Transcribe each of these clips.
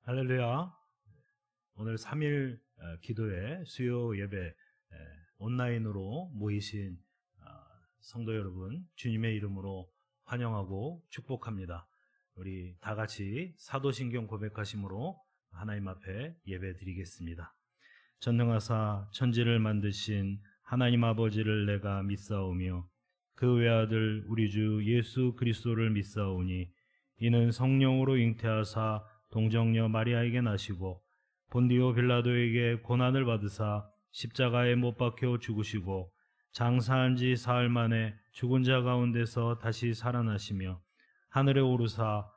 할렐루야. 오늘 3일 기도회 수요 예배 온라인으로 모이신 성도 여러분, 주님의 이름으로 환영하고 축복합니다. 우리 다 같이 사도신경 고백하심으로 하나님 앞에 예배 드리겠습니다. 전능하사 천지를 만드신 하나님 아버지를 내가 믿사오며 그 외아들 우리 주 예수 그리스도를 믿사오니 이는 성령으로 잉태하사 동정녀 마리아에게 나시고 본디오 빌라도에게 고난을 받으사 십자가에 못 박혀 죽으시고 장사한 지 사흘 만에 죽은 자 가운데서 다시 살아나시며 하늘에 오르사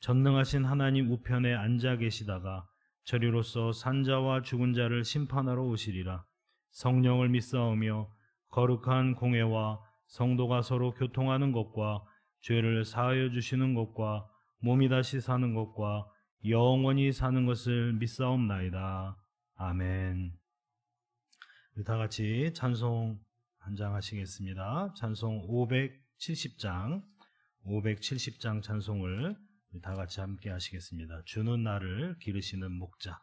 전능하신 하나님 우편에 앉아 계시다가 저리로서 산자와 죽은 자를 심판하러 오시리라. 성령을 믿사오며 거룩한 공회와 성도가 서로 교통하는 것과 죄를 사하여 주시는 것과 몸이 다시 사는 것과 영원히 사는 것을 믿사옵나이다. 아멘. 우리 다 같이 찬송 한 장 하시겠습니다. 찬송 570장 찬송을 다 같이 함께 하시겠습니다. 주는 나를 기르시는 목자.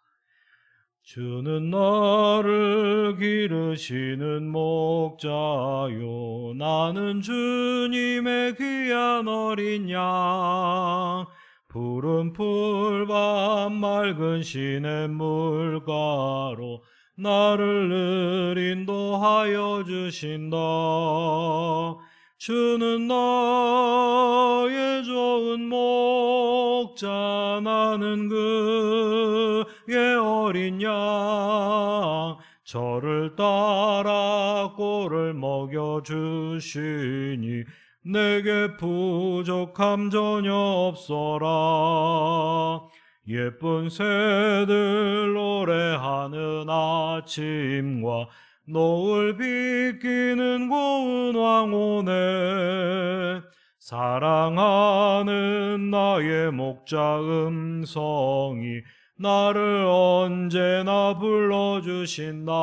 주는 나를 기르시는 목자요, 나는 주님의 귀한 어린 양. 푸른 풀밭 맑은 시냇 물가로 나를 늘 인도하여 주신다. 주는 나의 좋은 목자, 나는 그의 어린 양. 저를 따라 꼴을 먹여주시니 내게 부족함 전혀 없어라. 예쁜 새들 노래하는 아침과 노을 비끼는 고운 황혼에 사랑하는 나의 목자 음성이 나를 언제나 불러주신다.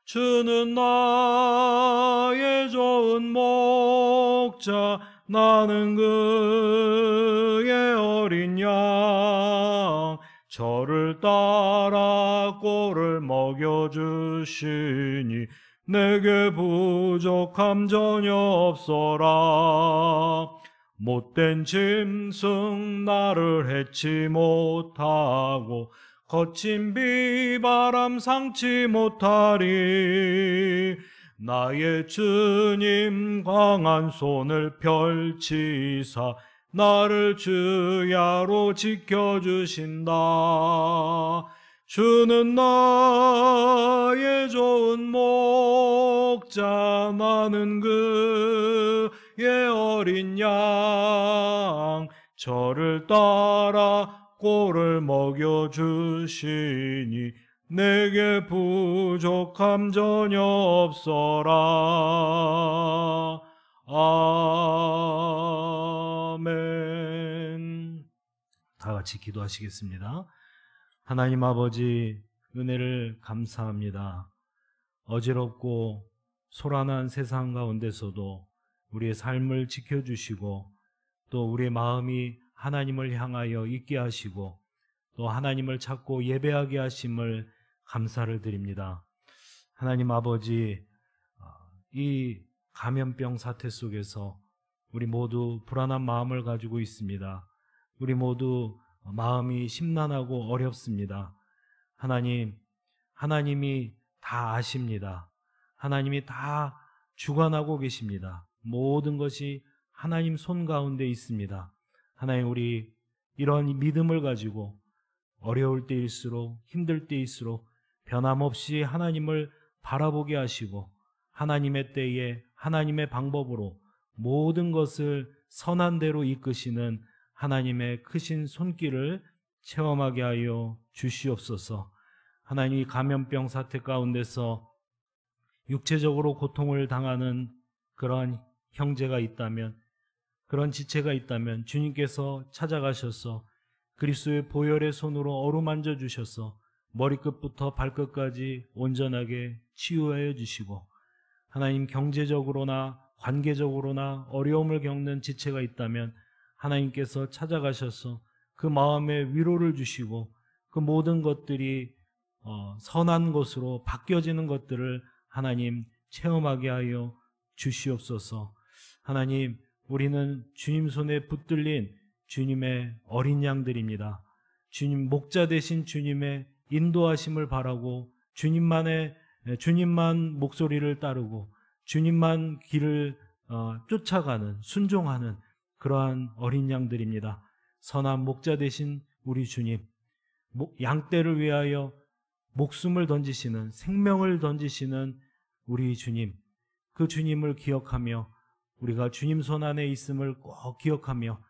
주는 나의 좋은 목자, 나는 그의 어린 양. 저를 따라 꼴을 먹여주시니 내게 부족함 전혀 없어라. 못된 짐승 나를 해치 못하고 거친 비바람 상치 못하리. 나의 주님 강한 손을 펼치사 나를 주야로 지켜주신다. 주는 나의 좋은 목자, 나는 그의 어린 양. 저를 따라 꼴을 먹여주시니 내게 부족함 전혀 없어라. 아멘. 다 같이 기도하시겠습니다. 하나님 아버지, 은혜를 감사합니다. 어지럽고 소란한 세상 가운데서도 우리의 삶을 지켜주시고 또 우리의 마음이 하나님을 향하여 있게 하시고 또 하나님을 찾고 예배하게 하심을 감사를 드립니다. 하나님 아버지, 이 감염병 사태 속에서 우리 모두 불안한 마음을 가지고 있습니다. 우리 모두 마음이 심란하고 어렵습니다. 하나님이 다 아십니다. 하나님이 다 주관하고 계십니다. 모든 것이 하나님 손 가운데 있습니다. 하나님, 우리 이런 믿음을 가지고 어려울 때일수록 힘들 때일수록 변함없이 하나님을 바라보게 하시고 하나님의 때에 하나님의 방법으로 모든 것을 선한 대로 이끄시는 하나님의 크신 손길을 체험하게 하여 주시옵소서. 하나님, 이 감염병 사태 가운데서 육체적으로 고통을 당하는 그러한 형제가 있다면, 그런 지체가 있다면 주님께서 찾아가셔서 그리스도의 보혈의 손으로 어루만져 주셔서 머리끝부터 발끝까지 온전하게 치유하여 주시고, 하나님, 경제적으로나 관계적으로나 어려움을 겪는 지체가 있다면 하나님께서 찾아가셔서 그 마음에 위로를 주시고 그 모든 것들이 선한 것으로 바뀌어지는 것들을 하나님 체험하게 하여 주시옵소서. 하나님, 우리는 주님 손에 붙들린 주님의 어린 양들입니다. 주님, 목자 되신 주님의 인도하심을 바라고 주님만 목소리를 따르고 주님만 길을 쫓아가는, 순종하는 그러한 어린 양들입니다. 선한 목자 되신 우리 주님, 양떼를 위하여 목숨을 던지시는, 생명을 던지시는 우리 주님, 그 주님을 기억하며 우리가 주님 손 안에 있음을 꼭 기억하며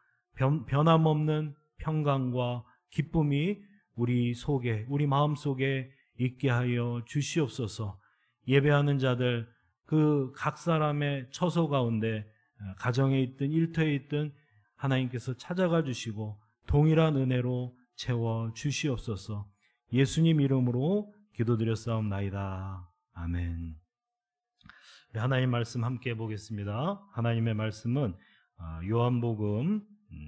변함없는 평강과 기쁨이 우리 속에, 우리 마음속에 있게 하여 주시옵소서. 예배하는 자들, 그 각 사람의 처소 가운데 가정에 있든 일터에 있든 하나님께서 찾아가 주시고 동일한 은혜로 채워 주시옵소서. 예수님 이름으로 기도드렸사옵나이다. 아멘. 하나님 말씀 함께 보겠습니다. 하나님의 말씀은 요한복음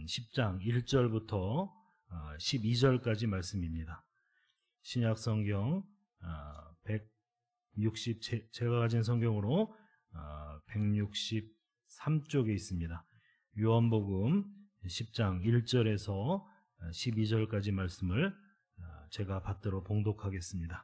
10장 1절부터 12절까지 말씀입니다. 신약성경 160, 제가 가진 성경으로 163쪽에 있습니다. 요한복음 10장 1절에서 12절까지 말씀을 제가 받들어 봉독하겠습니다.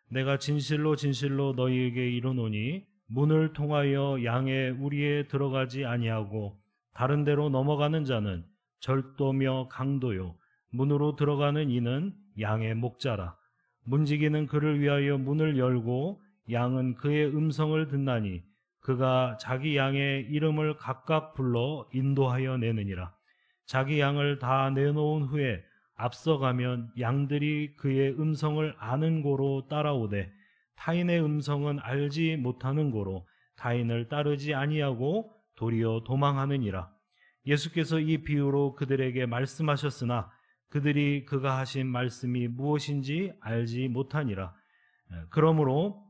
내가 진실로 진실로 너희에게 이르노니 문을 통하여 양의 우리에 들어가지 아니하고 다른 데로 넘어가는 자는 절도며 강도요 문으로 들어가는 이는 양의 목자라. 문지기는 그를 위하여 문을 열고 양은 그의 음성을 듣나니 그가 자기 양의 이름을 각각 불러 인도하여 내느니라. 자기 양을 다 내놓은 후에 앞서가면 양들이 그의 음성을 아는 고로 따라오되 타인의 음성은 알지 못하는 고로 타인을 따르지 아니하고 도리어 도망하느니라. 예수께서 이 비유로 그들에게 말씀하셨으나 그들이 그가 하신 말씀이 무엇인지 알지 못하니라. 그러므로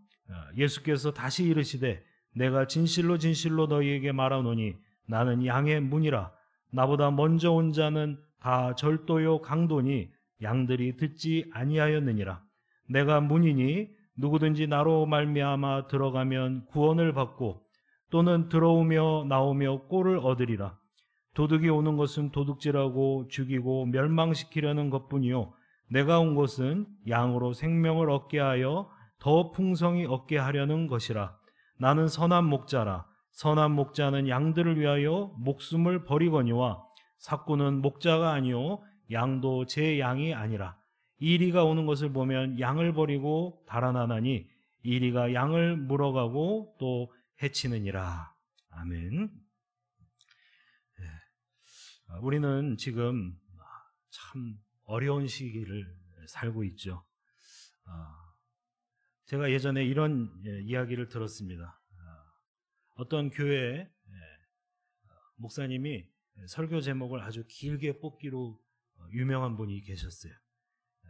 예수께서 다시 이르시되 내가 진실로 진실로 너희에게 말하노니 나는 양의 문이라. 나보다 먼저 온 자는 다 절도요 강도니 양들이 듣지 아니하였느니라. 내가 문이니 누구든지 나로 말미암아 들어가면 구원을 받고 또는 들어오며 나오며 꼴을 얻으리라. 도둑이 오는 것은 도둑질하고 죽이고 멸망시키려는 것뿐이요 내가 온 것은 양으로 생명을 얻게 하여 더 풍성히 얻게 하려는 것이라. 나는 선한 목자라. 선한 목자는 양들을 위하여 목숨을 버리거니와 삭구는 목자가 아니요 양도 제 양이 아니라. 이리가 오는 것을 보면 양을 버리고 달아나나니 이리가 양을 물어가고 또 해치느니라. 아멘. 우리는 지금 참 어려운 시기를 살고 있죠. 제가 예전에 이런 이야기를 들었습니다. 어떤 교회 목사님이 설교 제목을 아주 길게 뽑기로 유명한 분이 계셨어요.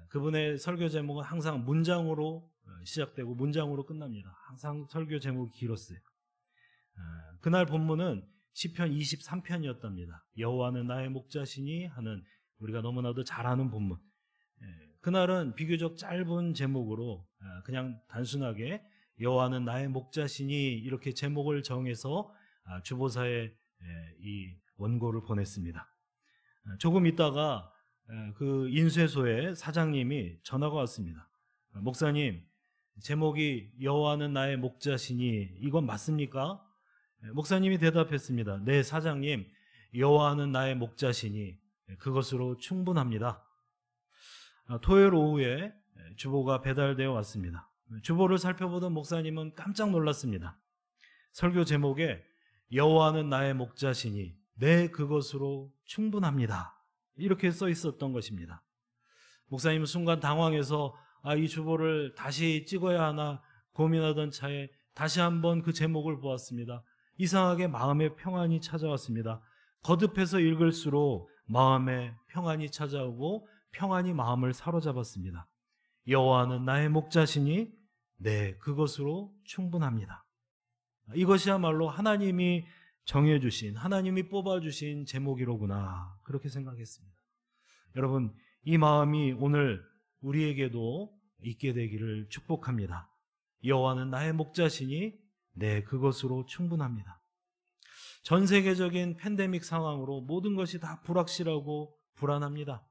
그분의 설교 제목은 항상 문장으로 시작되고 문장으로 끝납니다. 항상 설교 제목이 길었어요. 그날 본문은 시편 23편이었답니다. 여호와는 나의 목자시니 하는 우리가 너무나도 잘 아는 본문. 그날은 비교적 짧은 제목으로 그냥 단순하게 여호와는 나의 목자시니 이렇게 제목을 정해서 주보사에 이 원고를 보냈습니다. 조금 있다가 그 인쇄소의 사장님이 전화가 왔습니다. 목사님, 제목이 여호와는 나의 목자시니 이건 맞습니까? 목사님이 대답했습니다. 네, 사장님, 여호와는 나의 목자시니 그것으로 충분합니다. 토요일 오후에 주보가 배달되어 왔습니다. 주보를 살펴보던 목사님은 깜짝 놀랐습니다. 설교 제목에 여호와는 나의 목자시니 네, 그것으로 충분합니다. 이렇게 써 있었던 것입니다. 목사님은 순간 당황해서 이 주보를 다시 찍어야 하나 고민하던 차에 다시 한번 그 제목을 보았습니다. 이상하게 마음에 평안이 찾아왔습니다. 거듭해서 읽을수록 마음에 평안이 찾아오고 평안이 마음을 사로잡았습니다. 여호와는 나의 목자시니 네, 그것으로 충분합니다. 이것이야말로 하나님이 정해주신, 하나님이 뽑아주신 제목이로구나 그렇게 생각했습니다. 여러분, 이 마음이 오늘 우리에게도 있게 되기를 축복합니다. 여호와는 나의 목자시니 네, 그것으로 충분합니다. 전 세계적인 팬데믹 상황으로 모든 것이 다 불확실하고 불안합니다.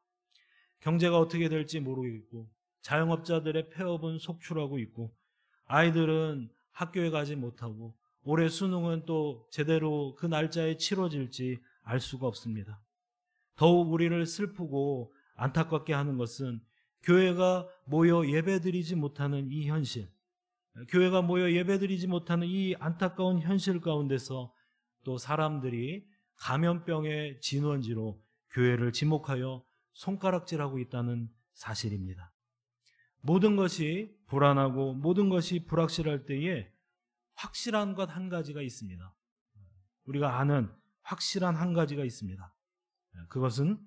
경제가 어떻게 될지 모르겠고, 자영업자들의 폐업은 속출하고 있고, 아이들은 학교에 가지 못하고, 올해 수능은 또 제대로 그 날짜에 치러질지 알 수가 없습니다. 더욱 우리를 슬프고 안타깝게 하는 것은 교회가 모여 예배드리지 못하는 이 현실, 교회가 모여 예배드리지 못하는 이 안타까운 현실 가운데서 또 사람들이 감염병의 진원지로 교회를 지목하여 손가락질하고 있다는 사실입니다. 모든 것이 불안하고 모든 것이 불확실할 때에 확실한 것 한 가지가 있습니다. 우리가 아는 확실한 한 가지가 있습니다. 그것은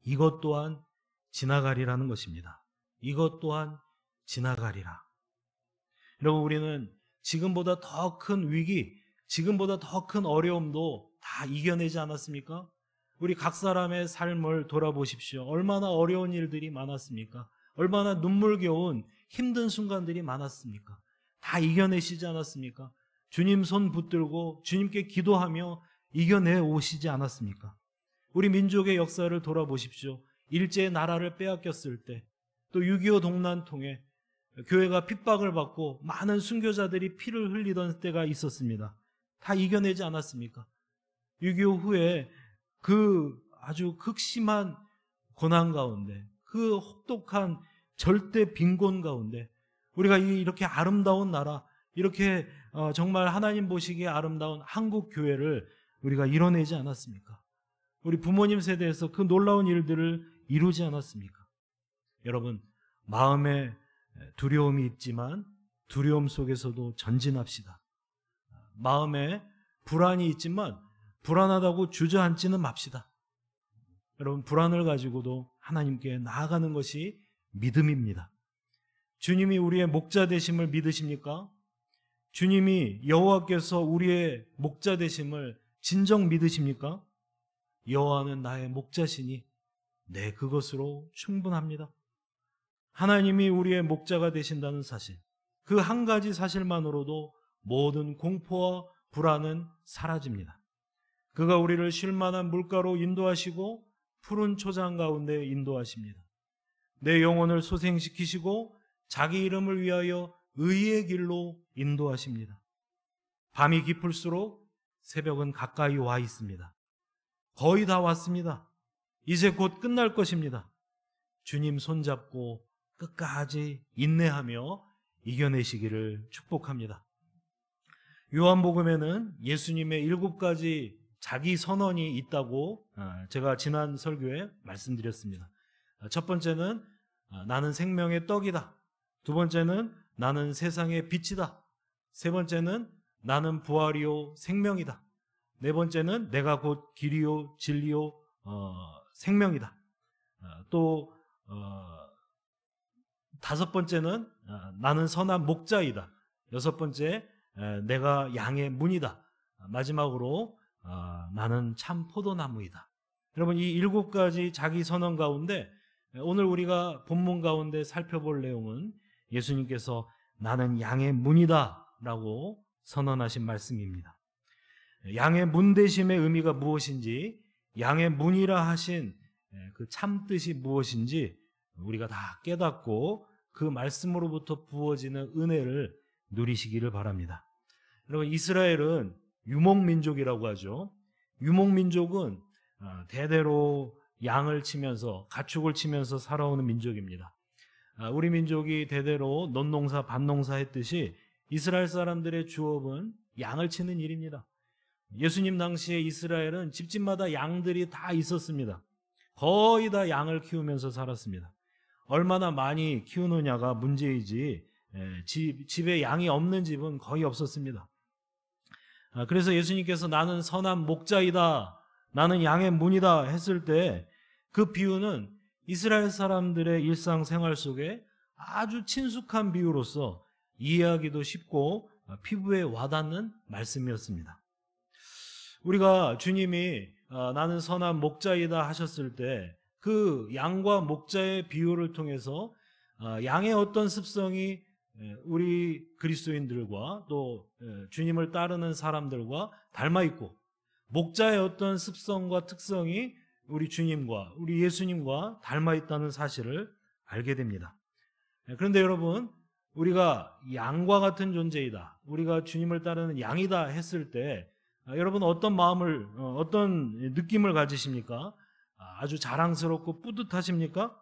이것 또한 지나가리라는 것입니다. 이것 또한 지나가리라. 여러분, 우리는 지금보다 더 큰 위기, 지금보다 더 큰 어려움도 다 이겨내지 않았습니까? 우리 각 사람의 삶을 돌아보십시오. 얼마나 어려운 일들이 많았습니까? 얼마나 눈물겨운 힘든 순간들이 많았습니까? 다 이겨내시지 않았습니까? 주님 손 붙들고 주님께 기도하며 이겨내 오시지 않았습니까? 우리 민족의 역사를 돌아보십시오. 일제의 나라를 빼앗겼을 때, 또 6.25 동란 통해 교회가 핍박을 받고 많은 순교자들이 피를 흘리던 때가 있었습니다. 다 이겨내지 않았습니까? 6.25 후에 그 아주 극심한 고난 가운데, 그 혹독한 절대 빈곤 가운데 우리가 이렇게 아름다운 나라, 이렇게 정말 하나님 보시기에 아름다운 한국 교회를 우리가 이뤄내지 않았습니까? 우리 부모님 세대에서 그 놀라운 일들을 이루지 않았습니까? 여러분, 마음에 두려움이 있지만 두려움 속에서도 전진합시다. 마음에 불안이 있지만 불안하다고 주저앉지는 맙시다. 여러분, 불안을 가지고도 하나님께 나아가는 것이 믿음입니다. 주님이 우리의 목자 되심을 믿으십니까? 주님이 여호와께서 우리의 목자 되심을 진정 믿으십니까? 여호와는 나의 목자시니 네, 그것으로 충분합니다. 하나님이 우리의 목자가 되신다는 사실, 그 한 가지 사실만으로도 모든 공포와 불안은 사라집니다. 그가 우리를 쉴 만한 물가로 인도하시고 푸른 초장 가운데 인도하십니다. 내 영혼을 소생시키시고 자기 이름을 위하여 의의 길로 인도하십니다. 밤이 깊을수록 새벽은 가까이 와 있습니다. 거의 다 왔습니다. 이제 곧 끝날 것입니다. 주님 손잡고 끝까지 인내하며 이겨내시기를 축복합니다. 요한복음에는 예수님의 7가지 자기 선언이 있다고 제가 지난 설교에 말씀드렸습니다. 첫 번째는 나는 생명의 떡이다. 두 번째는 나는 세상의 빛이다. 세 번째는 나는 부활이요 생명이다. 네 번째는 내가 곧 길이요 진리요 생명이다. 또 다섯 번째는 나는 선한 목자이다. 여섯 번째, 내가 양의 문이다. 마지막으로 나는 참 포도나무이다. 여러분, 이 7가지 자기 선언 가운데 오늘 우리가 본문 가운데 살펴볼 내용은 예수님께서 나는 양의 문이다 라고 선언하신 말씀입니다. 양의 문 되심의 의미가 무엇인지, 양의 문이라 하신 그 참뜻이 무엇인지 우리가 다 깨닫고 그 말씀으로부터 부어지는 은혜를 누리시기를 바랍니다. 여러분, 이스라엘은 유목민족이라고 하죠. 유목민족은 대대로 양을 치면서, 가축을 치면서 살아오는 민족입니다. 우리 민족이 대대로 논농사, 밭농사 했듯이 이스라엘 사람들의 주업은 양을 치는 일입니다. 예수님 당시에 이스라엘은 집집마다 양들이 다 있었습니다. 거의 다 양을 키우면서 살았습니다. 얼마나 많이 키우느냐가 문제이지 집에 양이 없는 집은 거의 없었습니다. 그래서 예수님께서 나는 선한 목자이다, 나는 양의 문이다 했을 때 그 비유는 이스라엘 사람들의 일상생활 속에 아주 친숙한 비유로서 이해하기도 쉽고 피부에 와닿는 말씀이었습니다. 우리가 주님이 나는 선한 목자이다 하셨을 때 그 양과 목자의 비유를 통해서 양의 어떤 습성이 우리 그리스도인들과 또 주님을 따르는 사람들과 닮아 있고, 목자의 어떤 습성과 특성이 우리 주님과 우리 예수님과 닮아 있다는 사실을 알게 됩니다. 그런데 여러분, 우리가 양과 같은 존재이다, 우리가 주님을 따르는 양이다 했을 때 여러분 어떤 마음을, 어떤 느낌을 가지십니까? 아주 자랑스럽고 뿌듯하십니까?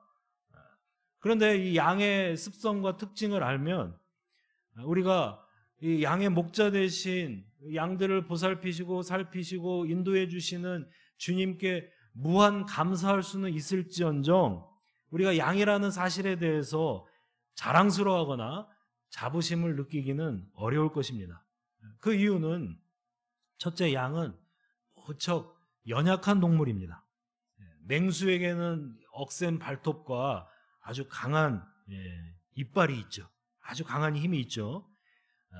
그런데 이 양의 습성과 특징을 알면 우리가 이 양의 목자 대신 양들을 보살피시고 살피시고 인도해 주시는 주님께 무한 감사할 수는 있을지언정, 우리가 양이라는 사실에 대해서 자랑스러워하거나 자부심을 느끼기는 어려울 것입니다. 그 이유는 첫째, 양은 무척 연약한 동물입니다. 맹수에게는 억센 발톱과 아주 강한 이빨이 있죠. 아주 강한 힘이 있죠.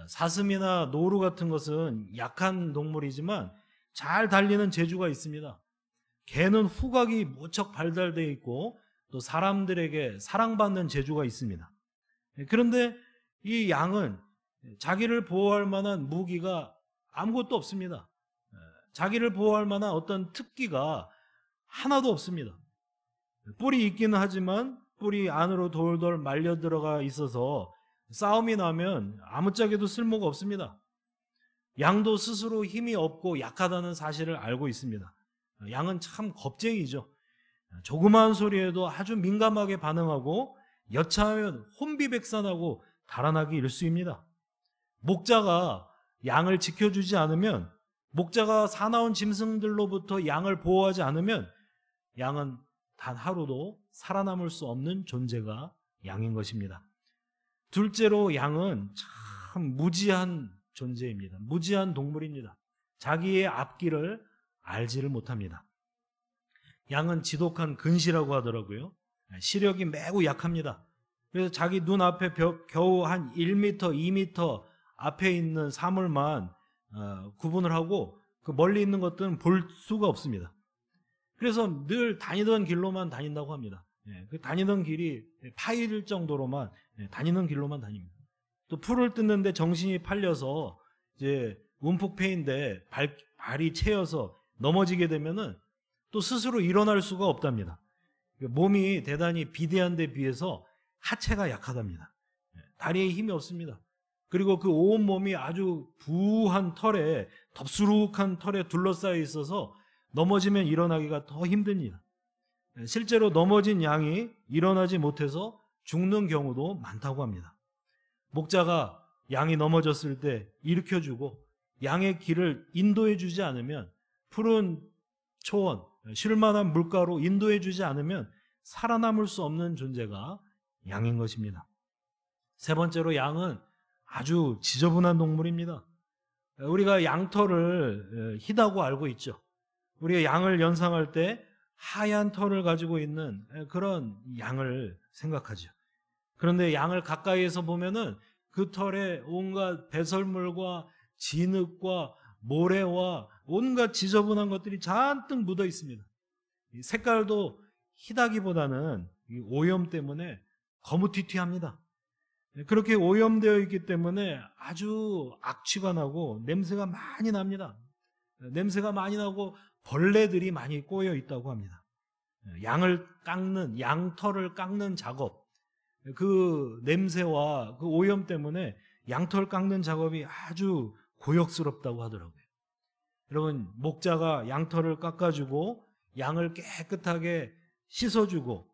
사슴이나 노루 같은 것은 약한 동물이지만 잘 달리는 재주가 있습니다. 개는 후각이 무척 발달되어 있고 또 사람들에게 사랑받는 재주가 있습니다. 그런데 이 양은 자기를 보호할 만한 무기가 아무것도 없습니다. 자기를 보호할 만한 어떤 특기가 하나도 없습니다. 뿔이 있기는 하지만 뿔이 안으로 돌돌 말려 들어가 있어서 싸움이 나면 아무짝에도 쓸모가 없습니다. 양도 스스로 힘이 없고 약하다는 사실을 알고 있습니다. 양은 참 겁쟁이죠. 조그마한 소리에도 아주 민감하게 반응하고 여차하면 혼비백산하고 달아나기 일쑤입니다. 목자가 양을 지켜주지 않으면, 목자가 사나운 짐승들로부터 양을 보호하지 않으면 양은 단 하루도 살아남을 수 없는 존재가 양인 것입니다. 둘째로, 양은 참 무지한 존재입니다. 무지한 동물입니다. 자기의 앞길을 알지를 못합니다. 양은 지독한 근시라고 하더라고요. 시력이 매우 약합니다. 그래서 자기 눈앞에 겨우 한 1m, 2m 앞에 있는 사물만 구분을 하고 그 멀리 있는 것들은 볼 수가 없습니다. 그래서 늘 다니던 길로만 다닌다고 합니다. 그 다니던 길이 파일 정도로만, 다니는 길로만 다닙니다. 또 풀을 뜯는데 정신이 팔려서 이제 움푹패인데 발이 채여서 넘어지게 되면은 또 스스로 일어날 수가 없답니다. 몸이 대단히 비대한 데 비해서 하체가 약하답니다. 다리에 힘이 없습니다. 그리고 그 온 몸이 아주 부한 털에, 덥수룩한 털에 둘러싸여 있어서 넘어지면 일어나기가 더 힘듭니다. 실제로 넘어진 양이 일어나지 못해서 죽는 경우도 많다고 합니다. 목자가 양이 넘어졌을 때 일으켜주고 양의 길을 인도해주지 않으면, 푸른 초원, 쉴만한 물가로 인도해주지 않으면 살아남을 수 없는 존재가 양인 것입니다. 세 번째로, 양은 아주 지저분한 동물입니다. 우리가 양털을 희다고 알고 있죠. 우리가 양을 연상할 때 하얀 털을 가지고 있는 그런 양을 생각하죠. 그런데 양을 가까이에서 보면은 그 털에 온갖 배설물과 진흙과 모래와 온갖 지저분한 것들이 잔뜩 묻어 있습니다. 색깔도 희다기보다는 오염 때문에 거무튀튀합니다. 그렇게 오염되어 있기 때문에 아주 악취가 나고 냄새가 많이 납니다. 냄새가 많이 나고 벌레들이 많이 꼬여 있다고 합니다. 양을 깎는, 양털을 깎는 작업, 그 냄새와 그 오염 때문에 양털 깎는 작업이 아주 고역스럽다고 하더라고요. 여러분, 목자가 양털을 깎아주고 양을 깨끗하게 씻어주고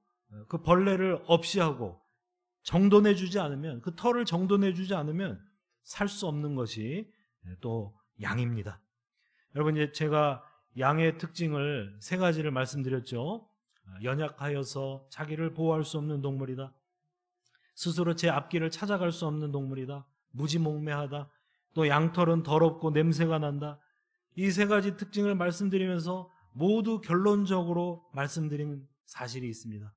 그 벌레를 없이하고 정돈해주지 않으면, 그 털을 정돈해주지 않으면 살 수 없는 것이 또 양입니다. 여러분, 이제 제가 양의 특징을 세 가지를 말씀드렸죠. 연약하여서 자기를 보호할 수 없는 동물이다. 스스로 제 앞길을 찾아갈 수 없는 동물이다. 무지몽매하다. 또 양털은 더럽고 냄새가 난다. 이 세 가지 특징을 말씀드리면서 모두 결론적으로 말씀드린 사실이 있습니다.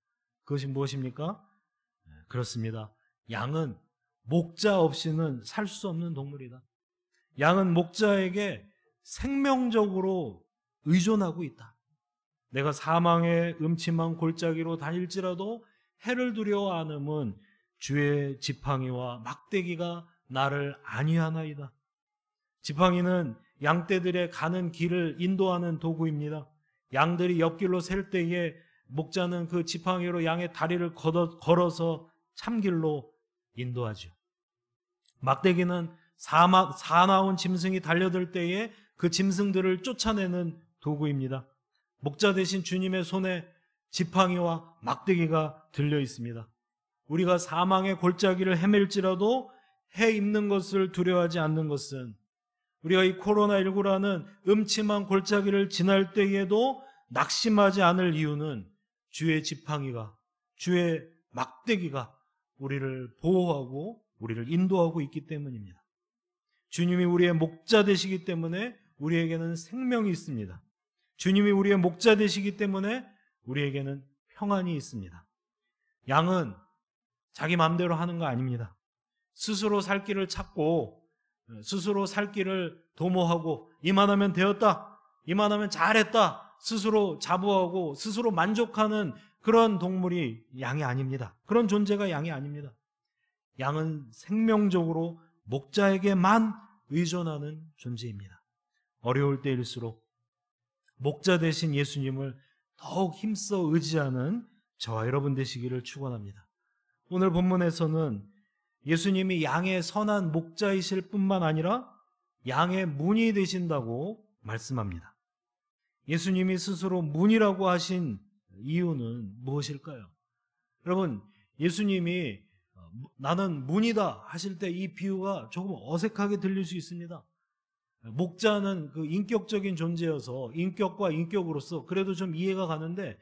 그것이 무엇입니까? 그렇습니다. 양은 목자 없이는 살 수 없는 동물이다. 양은 목자에게 생명적으로 의존하고 있다. 내가 사망의 음침한 골짜기로 다닐지라도 해를 두려워 안음은 주의 지팡이와 막대기가 나를 안위하나이다. 지팡이는 양떼들의 가는 길을 인도하는 도구입니다. 양들이 옆길로 셀 때에 목자는 그 지팡이로 양의 다리를 걸어서 참길로 인도하죠. 막대기는 사나운 짐승이 달려들 때에 그 짐승들을 쫓아내는 도구입니다. 목자 대신 주님의 손에 지팡이와 막대기가 들려 있습니다. 우리가 사망의 골짜기를 헤맬지라도 해 입는 것을 두려워하지 않는 것은, 우리가 이 코로나19라는 음침한 골짜기를 지날 때에도 낙심하지 않을 이유는 주의 지팡이가, 주의 막대기가 우리를 보호하고 우리를 인도하고 있기 때문입니다. 주님이 우리의 목자 되시기 때문에 우리에게는 생명이 있습니다. 주님이 우리의 목자 되시기 때문에 우리에게는 평안이 있습니다. 양은 자기 마음대로 하는 거 아닙니다. 스스로 살 길을 찾고 스스로 살 길을 도모하고 이만하면 되었다, 이만하면 잘했다, 스스로 자부하고 스스로 만족하는 그런 동물이 양이 아닙니다. 그런 존재가 양이 아닙니다. 양은 생명적으로 목자에게만 의존하는 존재입니다. 어려울 때일수록 목자 되신 예수님을 더욱 힘써 의지하는 저와 여러분 되시기를 축원합니다. 오늘 본문에서는 예수님이 양의 선한 목자이실 뿐만 아니라 양의 문이 되신다고 말씀합니다. 예수님이 스스로 문이라고 하신 이유는 무엇일까요? 여러분, 예수님이 나는 문이다 하실 때 이 비유가 조금 어색하게 들릴 수 있습니다. 목자는 그 인격적인 존재여서 인격과 인격으로서 그래도 좀 이해가 가는데,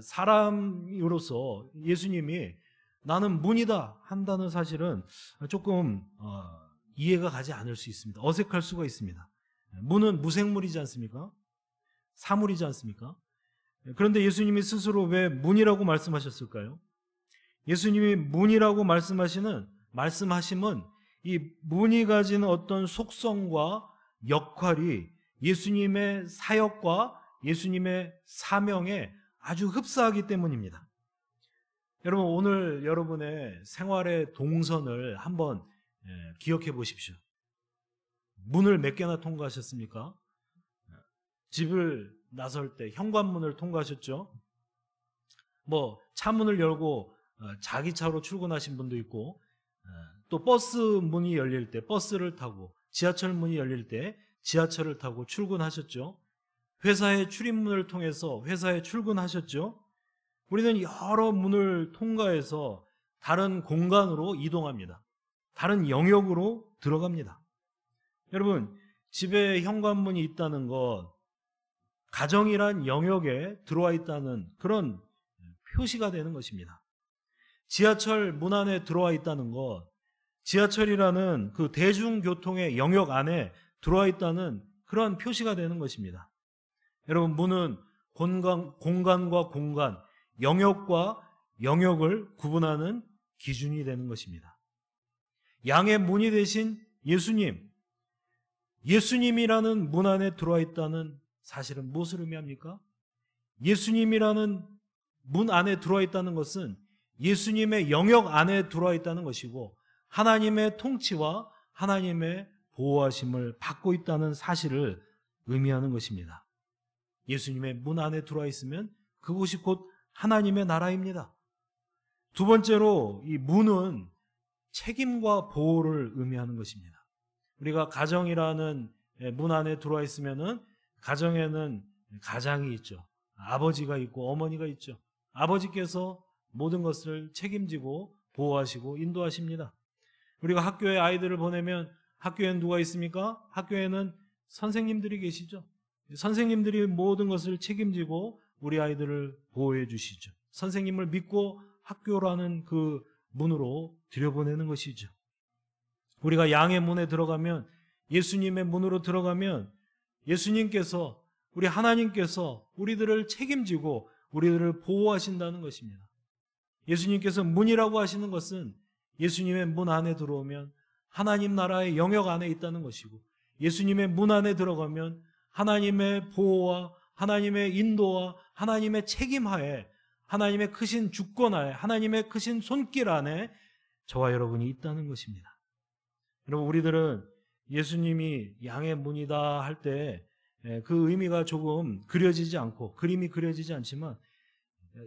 사람으로서 예수님이 나는 문이다 한다는 사실은 조금 이해가 가지 않을 수 있습니다. 어색할 수가 있습니다. 문은 무생물이지 않습니까? 사물이지 않습니까? 그런데 예수님이 스스로 왜 문이라고 말씀하셨을까요? 예수님이 문이라고 말씀하심은 이 문이 가진 어떤 속성과 역할이 예수님의 사역과 예수님의 사명에 아주 흡사하기 때문입니다. 여러분, 오늘 여러분의 생활의 동선을 한번 기억해 보십시오. 문을 몇 개나 통과하셨습니까? 집을 나설 때 현관문을 통과하셨죠? 차문을 열고 자기 차로 출근하신 분도 있고, 또 버스 문이 열릴 때 버스를 타고, 지하철 문이 열릴 때 지하철을 타고 출근하셨죠? 회사의 출입문을 통해서 회사에 출근하셨죠? 우리는 여러 문을 통과해서 다른 공간으로 이동합니다. 다른 영역으로 들어갑니다. 여러분, 집에 현관문이 있다는 것, 가정이란 영역에 들어와 있다는 그런 표시가 되는 것입니다. 지하철 문 안에 들어와 있다는 것, 지하철이라는 그 대중교통의 영역 안에 들어와 있다는 그런 표시가 되는 것입니다. 여러분, 문은 공간과 공간, 영역과 영역을 구분하는 기준이 되는 것입니다. 양의 문이 되신 예수님이라는 문 안에 들어와 있다는 사실은 무엇을 의미합니까? 예수님이라는 문 안에 들어와 있다는 것은 예수님의 영역 안에 들어와 있다는 것이고, 하나님의 통치와 하나님의 보호하심을 받고 있다는 사실을 의미하는 것입니다. 예수님의 문 안에 들어와 있으면 그곳이 곧 하나님의 나라입니다. 두 번째로, 이 문은 책임과 보호를 의미하는 것입니다. 우리가 가정이라는 문 안에 들어와 있으면은 가정에는 가장이 있죠. 아버지가 있고 어머니가 있죠. 아버지께서 모든 것을 책임지고 보호하시고 인도하십니다. 우리가 학교에 아이들을 보내면 학교에는 누가 있습니까? 학교에는 선생님들이 계시죠. 선생님들이 모든 것을 책임지고 우리 아이들을 보호해 주시죠. 선생님을 믿고 학교라는 그 문으로 들여보내는 것이죠. 우리가 양의 문에 들어가면, 예수님의 문으로 들어가면 예수님께서, 우리 하나님께서 우리들을 책임지고 우리들을 보호하신다는 것입니다. 예수님께서 문이라고 하시는 것은 예수님의 문 안에 들어오면 하나님 나라의 영역 안에 있다는 것이고, 예수님의 문 안에 들어가면 하나님의 보호와 하나님의 인도와 하나님의 책임하에, 하나님의 크신 주권하에, 하나님의 크신 손길 안에 저와 여러분이 있다는 것입니다. 여러분, 우리들은 예수님이 양의 문이다 할 때 그 의미가 조금 그려지지 않고, 그림이 그려지지 않지만,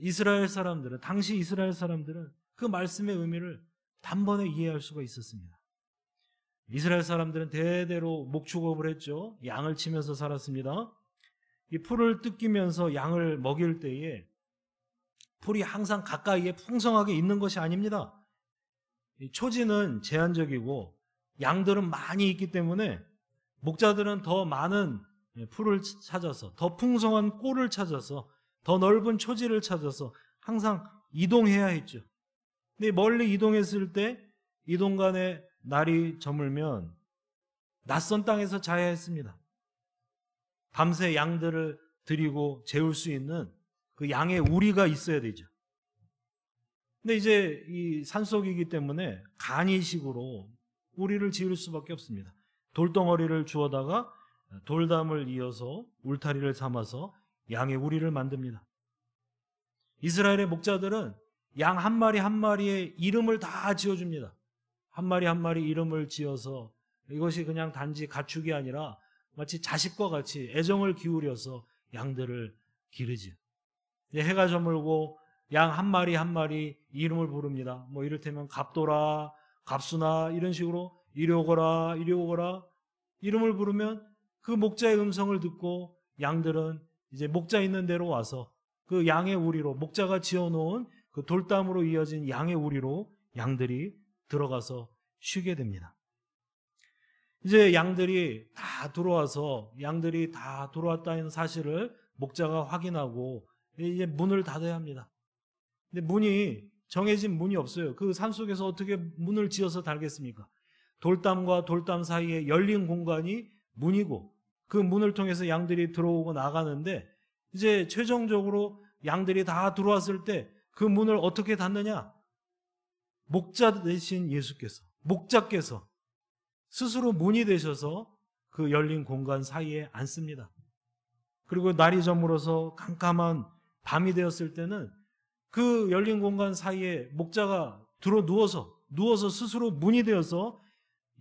이스라엘 사람들은, 당시 이스라엘 사람들은 그 말씀의 의미를 단번에 이해할 수가 있었습니다. 이스라엘 사람들은 대대로 목축업을 했죠. 양을 치면서 살았습니다. 이 풀을 뜯기면서 양을 먹일 때에 풀이 항상 가까이에 풍성하게 있는 것이 아닙니다. 이 초지는 제한적이고 양들은 많이 있기 때문에 목자들은 더 많은 풀을 찾아서, 더 풍성한 꼴을 찾아서, 더 넓은 초지를 찾아서 항상 이동해야 했죠. 근데 멀리 이동했을 때 이동 간에 날이 저물면 낯선 땅에서 자야 했습니다. 밤새 양들을 드리고 재울 수 있는 그 양의 우리가 있어야 되죠. 근데 이제 이 산속이기 때문에 간이식으로 우리를 지을 수밖에 없습니다. 돌덩어리를 주워다가 돌담을 이어서 울타리를 삼아서 양의 우리를 만듭니다. 이스라엘의 목자들은 양 한 마리 한 마리의 이름을 다 지어줍니다. 한 마리 한 마리 이름을 지어서, 이것이 그냥 단지 가축이 아니라 마치 자식과 같이 애정을 기울여서 양들을 기르지요. 해가 저물고 양 한 마리 한 마리 이름을 부릅니다. 뭐 이를테면 갑돌아, 갑수나 이런 식으로 이리 오거라, 이리 오거라 이름을 부르면 그 목자의 음성을 듣고 양들은 이제 목자 있는 데로 와서 그 양의 우리로, 목자가 지어놓은 그 돌담으로 이어진 양의 우리로 양들이 들어가서 쉬게 됩니다. 이제 양들이 다 들어왔다는 사실을 목자가 확인하고 이제 문을 닫아야 합니다. 근데 문이, 정해진 문이 없어요. 그 산속에서 어떻게 문을 지어서 달겠습니까? 돌담과 돌담 사이에 열린 공간이 문이고 그 문을 통해서 양들이 들어오고 나가는데, 이제 최종적으로 양들이 다 들어왔을 때 그 문을 어떻게 닫느냐? 목자 되신 예수께서, 목자께서 스스로 문이 되셔서 그 열린 공간 사이에 앉습니다. 그리고 날이 저물어서 깜깜한 밤이 되었을 때는 그 열린 공간 사이에 목자가 누워서 스스로 문이 되어서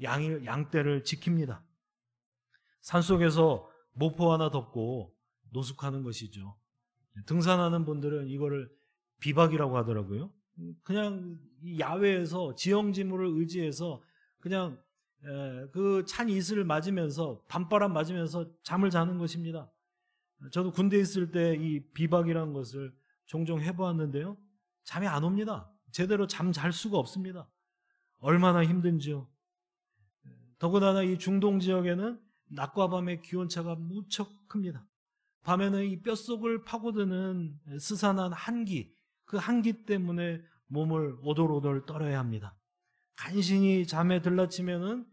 양떼를 지킵니다. 산속에서 모포 하나 덮고 노숙하는 것이죠. 등산하는 분들은 이거를 비박이라고 하더라고요. 그냥 이 야외에서 지형지물을 의지해서 그냥 그 찬 이슬을 맞으면서, 밤바람 맞으면서 잠을 자는 것입니다. 저도 군대에 있을 때 이 비박이라는 것을 종종 해보았는데요. 잠이 안 옵니다. 제대로 잠 잘 수가 없습니다. 얼마나 힘든지요. 더군다나 이 중동 지역에는 낮과 밤의 기온차가 무척 큽니다. 밤에는 이 뼛속을 파고드는 스산한 한기, 그 한기 때문에 몸을 오돌오돌 떨어야 합니다. 간신히 잠에 들라치면은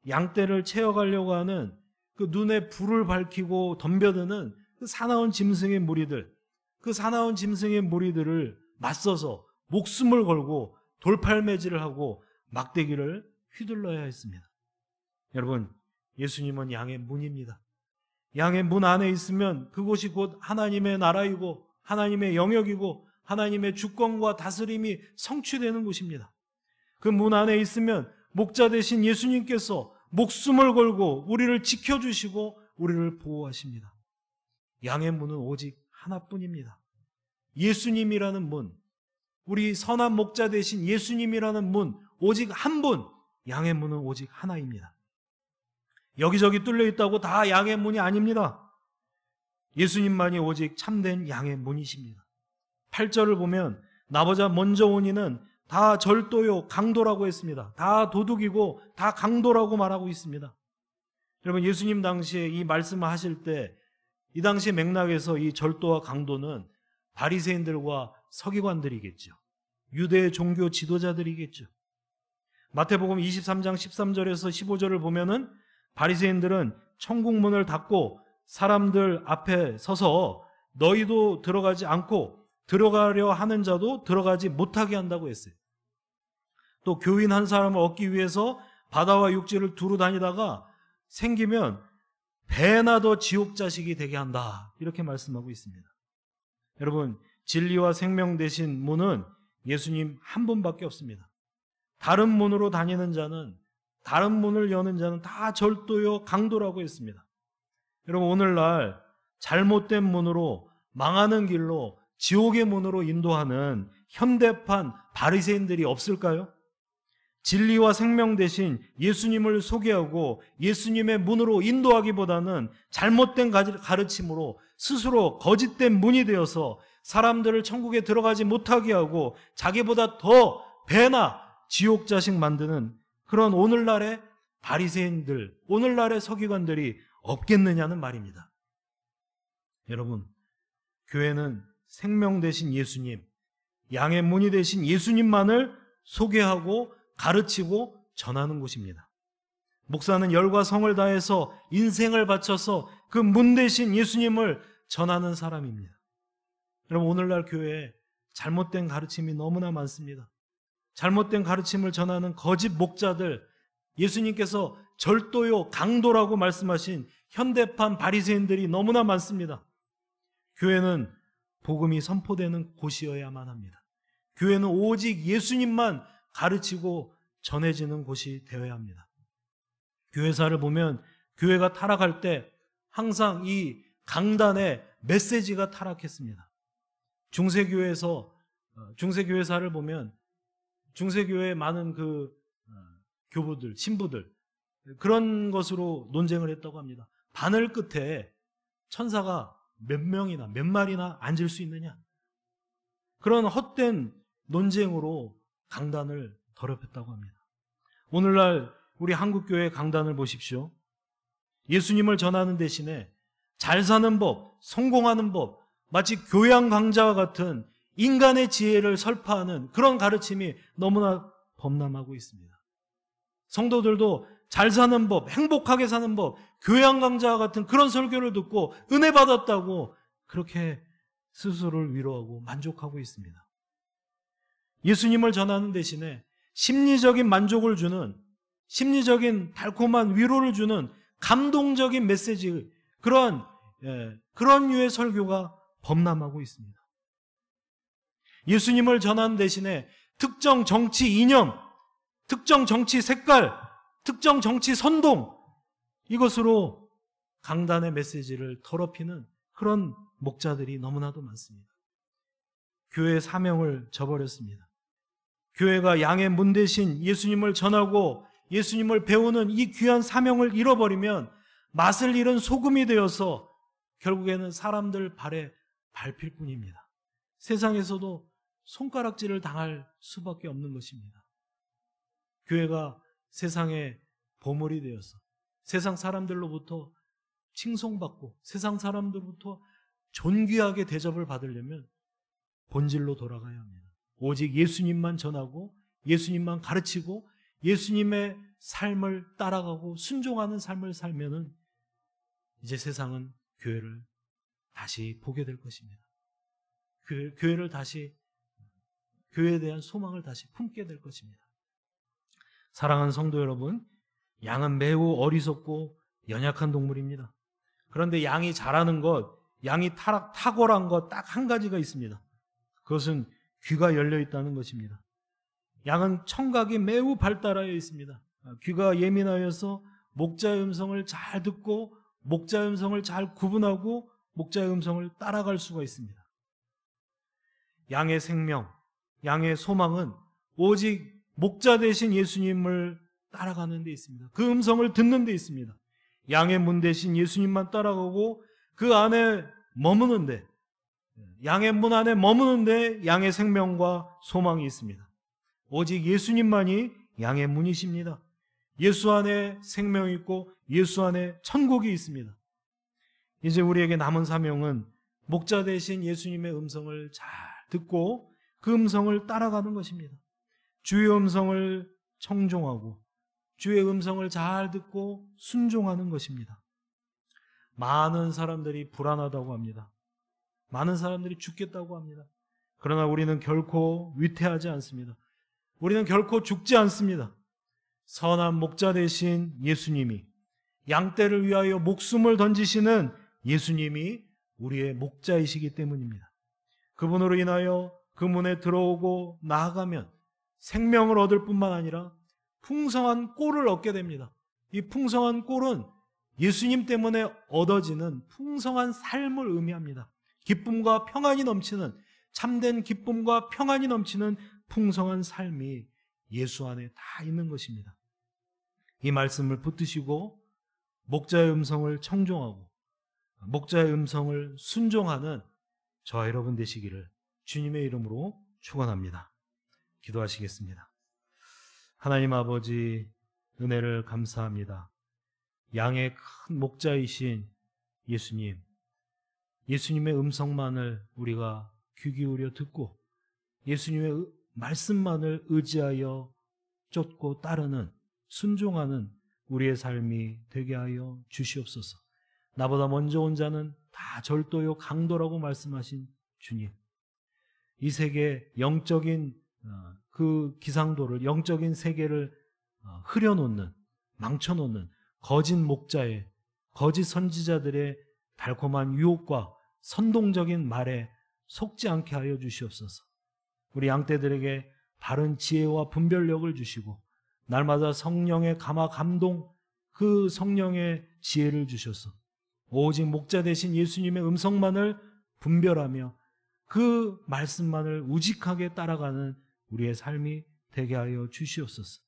양떼를 채워가려고 하는 그 눈에 불을 밝히고 덤벼드는 그 사나운 짐승의 무리들, 그 사나운 짐승의 무리들을 맞서서 목숨을 걸고 돌팔매질을 하고 막대기를 휘둘러야 했습니다. 여러분, 예수님은 양의 문입니다. 양의 문 안에 있으면 그곳이 곧 하나님의 나라이고 하나님의 영역이고 하나님의 주권과 다스림이 성취되는 곳입니다. 그 문 안에 있으면 목자 되신 예수님께서 목숨을 걸고 우리를 지켜주시고 우리를 보호하십니다. 양의 문은 오직 하나뿐입니다. 예수님이라는 문, 우리 선한 목자 되신 예수님이라는 문, 오직 한 분, 양의 문은 오직 하나입니다. 여기저기 뚫려 있다고 다 양의 문이 아닙니다. 예수님만이 오직 참된 양의 문이십니다. 8절을 보면 나보다 먼저 온 이는 다 절도요 강도라고 했습니다. 다 도둑이고 다 강도라고 말하고 있습니다. 여러분, 예수님 당시에 이 말씀을 하실 때 이 당시 맥락에서 이 절도와 강도는 바리새인들과 서기관들이겠죠. 유대의 종교 지도자들이겠죠. 마태복음 23장 13절에서 15절을 보면은 바리새인들은 천국문을 닫고 사람들 앞에 서서 너희도 들어가지 않고 들어가려 하는 자도 들어가지 못하게 한다고 했어요. 또 교인 한 사람을 얻기 위해서 바다와 육지를 두루 다니다가 생기면 배나 더 지옥 자식이 되게 한다. 이렇게 말씀하고 있습니다. 여러분, 진리와 생명 되신 문은 예수님 한 분밖에 없습니다. 다른 문으로 다니는 자는, 다른 문을 여는 자는 다 절도요 강도라고 했습니다. 여러분, 오늘날 잘못된 문으로, 망하는 길로, 지옥의 문으로 인도하는 현대판 바리새인들이 없을까요? 진리와 생명 대신 예수님을 소개하고 예수님의 문으로 인도하기보다는 잘못된 가르침으로 스스로 거짓된 문이 되어서 사람들을 천국에 들어가지 못하게 하고 자기보다 더 배나 지옥 자식 만드는 그런 오늘날의 바리새인들, 오늘날의 서기관들이 없겠느냐는 말입니다. 여러분, 교회는 생명 되신 예수님, 양의 문이 되신 예수님만을 소개하고 가르치고 전하는 곳입니다. 목사는 열과 성을 다해서 인생을 바쳐서 그 문 되신 예수님을 전하는 사람입니다. 여러분, 오늘날 교회에 잘못된 가르침이 너무나 많습니다. 잘못된 가르침을 전하는 거짓 목자들, 예수님께서 절도요 강도라고 말씀하신 현대판 바리새인들이 너무나 많습니다. 교회는 복음이 선포되는 곳이어야만 합니다. 교회는 오직 예수님만 가르치고 전해지는 곳이 되어야 합니다. 교회사를 보면 교회가 타락할 때 항상 이 강단의 메시지가 타락했습니다. 중세교회사를 보면 중세교회의 많은 교부들, 신부들, 그런 것으로 논쟁을 했다고 합니다. 바늘 끝에 천사가 몇 명이나 몇 마리나 앉을 수 있느냐, 그런 헛된 논쟁으로 강단을 더럽혔다고 합니다. 오늘날 우리 한국교회 강단을 보십시오. 예수님을 전하는 대신에 잘 사는 법, 성공하는 법, 마치 교양 강좌와 같은 인간의 지혜를 설파하는 그런 가르침이 너무나 범람하고 있습니다. 성도들도 잘 사는 법, 행복하게 사는 법, 교양 강좌와 같은 그런 설교를 듣고 은혜 받았다고 그렇게 스스로를 위로하고 만족하고 있습니다. 예수님을 전하는 대신에 심리적인 만족을 주는, 심리적인 달콤한 위로를 주는 감동적인 메시지, 그런 류의 설교가 범람하고 있습니다. 예수님을 전하는 대신에 특정 정치 이념, 특정 정치 색깔, 특정 정치 선동, 이것으로 강단의 메시지를 더럽히는 그런 목자들이 너무나도 많습니다. 교회의 사명을 저버렸습니다. 교회가 양의 문 대신 예수님을 전하고 예수님을 배우는 이 귀한 사명을 잃어버리면 맛을 잃은 소금이 되어서 결국에는 사람들 발에 밟힐 뿐입니다. 세상에서도 손가락질을 당할 수밖에 없는 것입니다. 교회가 세상의 보물이 되어서 세상 사람들로부터 칭송받고 세상 사람들로부터 존귀하게 대접을 받으려면 본질로 돌아가야 합니다. 오직 예수님만 전하고 예수님만 가르치고 예수님의 삶을 따라가고 순종하는 삶을 살면은 이제 세상은 교회를 다시 보게 될 것입니다. 교회를 다시, 교회에 대한 소망을 다시 품게 될 것입니다. 사랑하는 성도 여러분, 양은 매우 어리석고 연약한 동물입니다. 그런데 양이 잘하는 것, 양이 탁월한 것 딱 한 가지가 있습니다. 그것은 귀가 열려 있다는 것입니다. 양은 청각이 매우 발달하여 있습니다. 귀가 예민하여서 목자의 음성을 잘 듣고 목자의 음성을 잘 구분하고 목자의 음성을 따라갈 수가 있습니다. 양의 생명, 양의 소망은 오직 목자 되신 예수님을 따라가는 데 있습니다. 그 음성을 듣는 데 있습니다. 양의 문 대신 예수님만 따라가고 그 안에 머무는데, 양의 문 안에 머무는데 양의 생명과 소망이 있습니다. 오직 예수님만이 양의 문이십니다. 예수 안에 생명이 있고 예수 안에 천국이 있습니다. 이제 우리에게 남은 사명은 목자 되신 예수님의 음성을 잘 듣고 그 음성을 따라가는 것입니다. 주의 음성을 청종하고 주의 음성을 잘 듣고 순종하는 것입니다. 많은 사람들이 불안하다고 합니다. 많은 사람들이 죽겠다고 합니다. 그러나 우리는 결코 위태하지 않습니다. 우리는 결코 죽지 않습니다. 선한 목자 되신 예수님이 양떼를 위하여 목숨을 던지시는 예수님이 우리의 목자이시기 때문입니다. 그분으로 인하여 그 문에 들어오고 나아가면 생명을 얻을 뿐만 아니라 풍성한 꼴을 얻게 됩니다. 이 풍성한 꼴은 예수님 때문에 얻어지는 풍성한 삶을 의미합니다. 기쁨과 평안이 넘치는, 참된 기쁨과 평안이 넘치는 풍성한 삶이 예수 안에 다 있는 것입니다. 이 말씀을 붙드시고 목자의 음성을 청종하고 목자의 음성을 순종하는 저와 여러분 되시기를 주님의 이름으로 축원합니다. 기도하시겠습니다. 하나님 아버지, 은혜를 감사합니다. 양의 큰 목자이신 예수님, 예수님의 음성만을 우리가 귀 기울여 듣고 예수님의 말씀만을 의지하여 쫓고 따르는, 순종하는 우리의 삶이 되게 하여 주시옵소서. 나보다 먼저 온 자는 다 절도요 강도라고 말씀하신 주님, 이 세계 영적인 그 기상도를, 영적인 세계를 흐려놓는, 망쳐놓는 거짓 목자의, 거짓 선지자들의 달콤한 유혹과 선동적인 말에 속지 않게 하여 주시옵소서. 우리 양떼들에게 바른 지혜와 분별력을 주시고 날마다 성령의 감화 감동, 그 성령의 지혜를 주셔서 오직 목자 되신 예수님의 음성만을 분별하며 그 말씀만을 우직하게 따라가는 우리의 삶이 되게 하여 주시옵소서.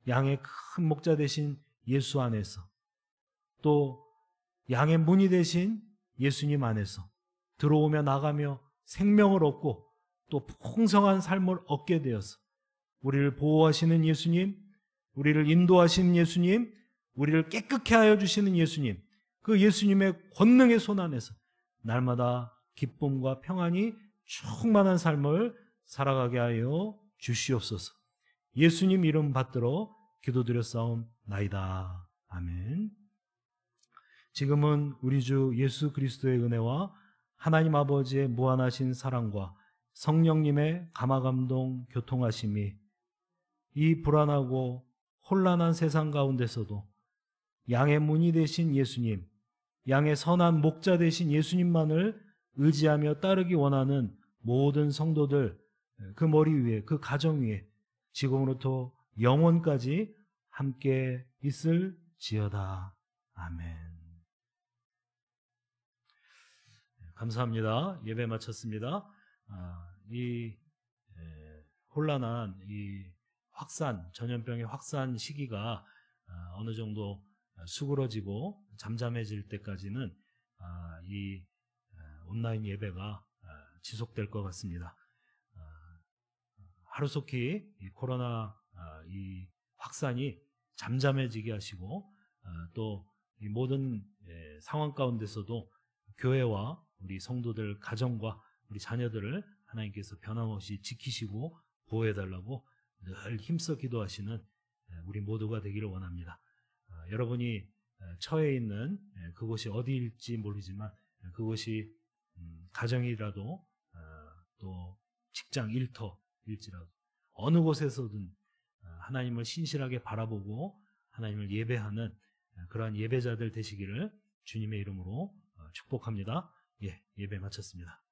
양의 큰 목자 되신 예수 안에서, 또 양의 문이 되신 예수님 안에서 들어오며 나가며 생명을 얻고 또 풍성한 삶을 얻게 되어서 우리를 보호하시는 예수님, 우리를 인도하시는 예수님, 우리를 깨끗게 하여 주시는 예수님, 그 예수님의 권능의 손 안에서 날마다 기쁨과 평안이 충만한 삶을 살아가게 하여 주시옵소서. 예수님 이름 받들어 기도드렸사옵나이다. 아멘. 지금은 우리 주 예수 그리스도의 은혜와 하나님 아버지의 무한하신 사랑과 성령님의 감화감동 교통하심이 이 불안하고 혼란한 세상 가운데서도 양의 문이 되신 예수님, 양의 선한 목자 되신 예수님만을 의지하며 따르기 원하는 모든 성도들, 그 머리 위에, 그 가정 위에 지금으로부터 영원까지 함께 있을지어다. 아멘. 감사합니다. 예배 마쳤습니다. 이 혼란한 이 확산, 전염병의 확산 시기가 어느 정도 수그러지고 잠잠해질 때까지는 이 온라인 예배가 지속될 것 같습니다. 하루속히 이 코로나 이 확산이 잠잠해지게 하시고 또 이 모든 상황 가운데서도 교회와 우리 성도들 가정과 우리 자녀들을 하나님께서 변함없이 지키시고 보호해달라고 늘 힘써 기도하시는 우리 모두가 되기를 원합니다. 여러분이 처해 있는 그곳이 어디일지 모르지만 그곳이 가정이라도 또 직장 일터일지라도 어느 곳에서든 하나님을 신실하게 바라보고 하나님을 예배하는 그러한 예배자들 되시기를 주님의 이름으로 축복합니다. 예배 마쳤습니다.